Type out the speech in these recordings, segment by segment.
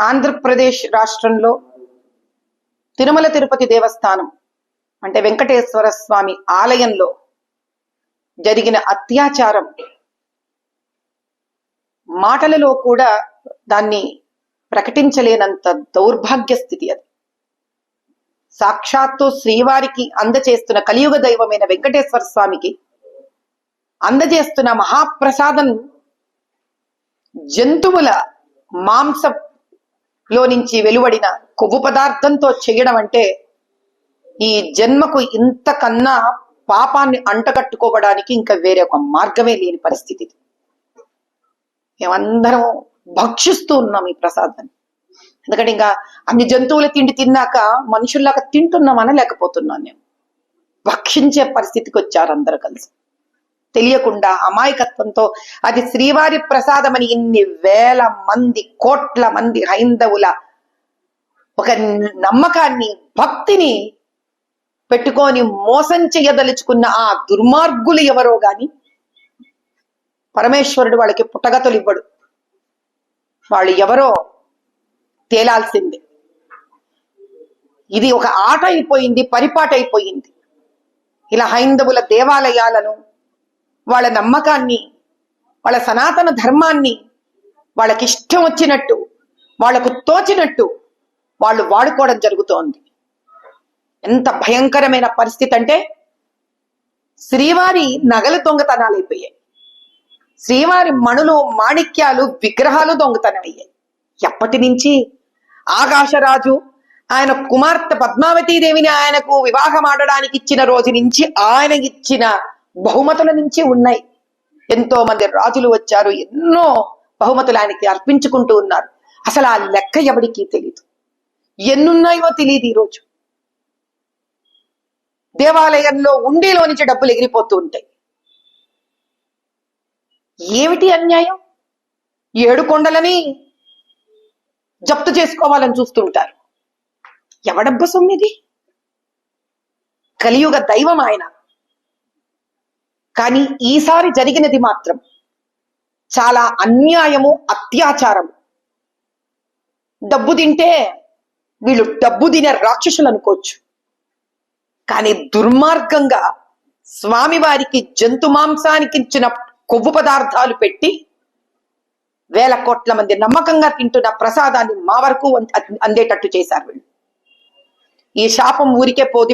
ఆంధ్రప్రదేశ్ రాష్ట్రంలో తిరుమల తిరుపతి దేవస్థానం అంటే వెంకటేశ్వర స్వామి ఆలయంలో జరిగిన అత్యాచారం మాటలలో కూడా దాన్ని ప్రకటించలేనంత దౌర్భాగ్య స్థితి. అది సాక్షాత్తు శ్రీవారికి అందజేస్తున్న కలియుగ దైవమైన వెంకటేశ్వర స్వామికి అందజేస్తున్న మహాప్రసాదం జంతువుల మాంసంలో నుంచి వెలువడిన కొవ్వు పదార్థంతో చేయడం అంటే ఈ జన్మకు ఇంతకన్నా పాపాన్ని అంటగట్టుకోవడానికి ఇంకా వేరే ఒక మార్గమే లేని పరిస్థితి. మేమందరం భక్షిస్తూ ఉన్నాం ఈ ప్రసాదాన్ని. ఎందుకంటే ఇంకా అన్ని జంతువుల తిండి తిన్నాక మనుషుల్లాగా తింటున్నామని లేకపోతున్నాను. నేను భక్షించే పరిస్థితికి వచ్చారు అందరూ కలిసి. తెలియకుండా అమాయకత్వంతో అది శ్రీవారి ప్రసాదమని ఇన్ని వేల మంది కోట్ల మంది హైందవుల ఒక నమ్మకాన్ని భక్తిని పెట్టుకొని మోసం చేయదలుచుకున్న ఆ దుర్మార్గులు ఎవరో గాని పరమేశ్వరుడు వాళ్ళకి పుట్టగతులు ఇవ్వడు. వాళ్ళు ఎవరో తేలాల్సిందే. ఇది ఒక ఆట అయిపోయింది, పరిపాట అయిపోయింది. ఇలా హైందవుల దేవాలయాలను, వాళ్ళ నమ్మకాన్ని, వాళ్ళ సనాతన ధర్మాన్ని వాళ్ళకి ఇష్టం వచ్చినట్టు, వాళ్లకు తోచినట్టు వాళ్ళు వాడుకోవడం జరుగుతోంది. ఎంత భయంకరమైన పరిస్థితి అంటే శ్రీవారి నగలు దొంగతనాలైపోయాయి, శ్రీవారి మణులు మాణిక్యాలు విగ్రహాలు దొంగతనమయ్యాయి. ఎప్పటి నుంచి? ఆకాశరాజు ఆయన కుమార్తె పద్మావతీదేవిని ఆయనకు వివాహం ఆడడానికి ఇచ్చిన రోజు నుంచి ఆయన ఇచ్చిన బహుమతుల నుంచి ఉన్నాయి. ఎంతో మంది రాజులు వచ్చారు, ఎన్నో బహుమతులు ఆయనకి అర్పించుకుంటూ ఉన్నారు. అసలు ఆ లెక్క ఎవరికీ తెలియదు, ఎన్నున్నాయో తెలియదు. ఈరోజు దేవాలయంలో ఉండిలో నుంచి డబ్బులు ఎగిరిపోతూ ఉంటాయి. ఏమిటి అన్యాయం? 7 కొండలని జప్తు చేసుకోవాలని చూస్తుంటారు. ఎవడబ్బ సొమ్మిది? కలియుగ దైవం ఆయన. కానీ ఈసారి జరిగినది మాత్రం చాలా అన్యాయము, అత్యాచారము. డబ్బు తింటే వీళ్ళు డబ్బు తినే రాక్షసులు అనుకోవచ్చు, కానీ దుర్మార్గంగా స్వామివారికి జంతు మాంసానికి ఇచ్చిన కొవ్వు పదార్థాలు పెట్టి వేల కోట్ల మంది నమ్మకంగా తింటున్న ప్రసాదాన్ని మా వరకు అందేటట్టు చేశారు వీళ్ళు. ఈ శాపం ఊరికే పోదు.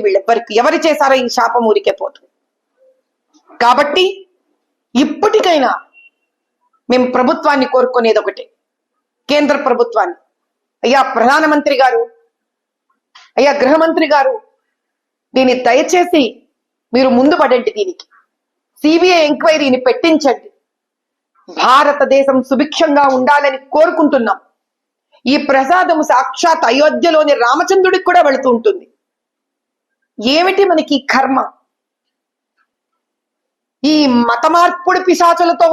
ఎవరు చేశారో ఈ శాపం ఊరికే పోదు. కాబట్టి ఇప్పటికైనా మేము ప్రభుత్వాన్ని కోరుకునేది ఒకటే, కేంద్ర ప్రభుత్వాన్ని, అయ్యా ప్రధానమంత్రి గారు, అయ్యా గృహమంత్రి గారు, దీన్ని దయచేసి మీరు ముందు పడండి. దీనికి సిబిఐ ఎంక్వైరీని పెట్టించండి. భారతదేశం సుభిక్షంగా ఉండాలని కోరుకుంటున్నాం. ఈ ప్రసాదం సాక్షాత్ అయోధ్యలోని రామచంద్రుడికి కూడా వెళుతూ ఉంటుంది. ఏమిటి మనకి కర్మ? ఈ మత మార్పుడు పిశాచులతో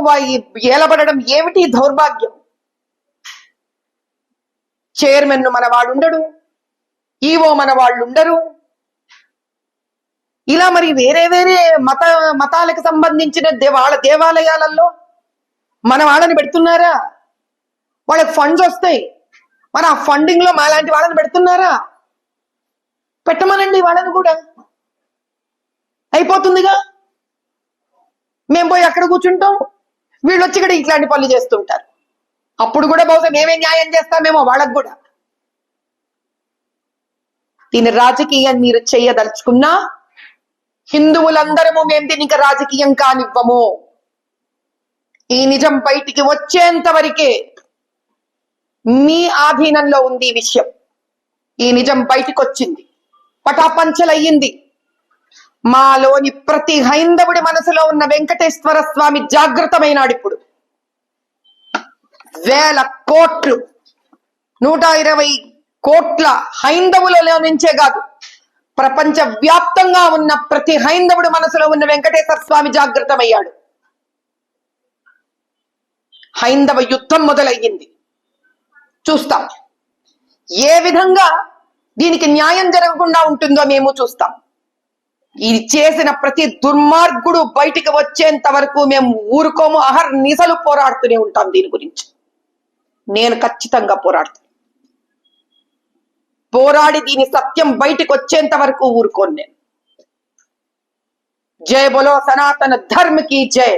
ఏలబడడం ఏమిటి దౌర్భాగ్యం? చైర్మన్ మన వాడు ఉండడు, ఈవో మన వాళ్ళు ఉండరు. ఇలా మరి వేరే వేరే మతాలకు సంబంధించిన వాళ్ళ దేవాలయాలలో మన వాళ్ళని పెడుతున్నారా? వాళ్ళకి ఫండ్స్ వస్తాయి, మరి ఆ ఫండింగ్ లో మాలాంటి వాళ్ళని పెడుతున్నారా? పెట్టమనండి వాళ్ళని కూడా, అయిపోతుందిగా. మేము పోయి అక్కడ కూర్చుంటాం, వీళ్ళు వచ్చి ఇక్కడ ఇట్లాంటి పనులు చేస్తుంటారు. అప్పుడు కూడా బహుశా మేమే న్యాయం చేస్తామేమో వాళ్ళకు కూడా. దీని రాజకీయం మీరు చేయదలుచుకున్నా హిందువులందరము మేము దీన్ని ఇంకా రాజకీయం కానివ్వము. ఈ నిజం బయటికి వచ్చేంత వరకే మీ ఆధీనంలో ఉంది ఈ విషయం. ఈ నిజం బయటికి వచ్చింది, పటాపంచలయ్యింది. మాలోని ప్రతి హైందవుడి మనసులో ఉన్న వెంకటేశ్వర స్వామి జాగృతమైనాడు. ఇప్పుడు వేల కోట్లు, 120 కోట్ల హైందవులలో నుంచే కాదు, ప్రపంచ వ్యాప్తంగా ఉన్న ప్రతి హైందవుడి మనసులో ఉన్న వెంకటేశ్వర స్వామి జాగృతమయ్యాడు. హైందవ యుద్ధం మొదలయ్యింది. చూస్తాం ఏ విధంగా దీనికి న్యాయం జరగకుండా ఉంటుందో మేము చూస్తాం. ఇది చేసిన ప్రతి దుర్మార్గుడు బయటికి వచ్చేంత వరకు మేము ఊరుకోము. అహర్నిశలు పోరాడుతూనే ఉంటాం దీని గురించి. నేను ఖచ్చితంగా పోరాడుతాను. పోరాడి దీని సత్యం బయటకు వచ్చేంత వరకు ఊరుకోను నేను. జై బోలో సనాతన ధర్మ की जय।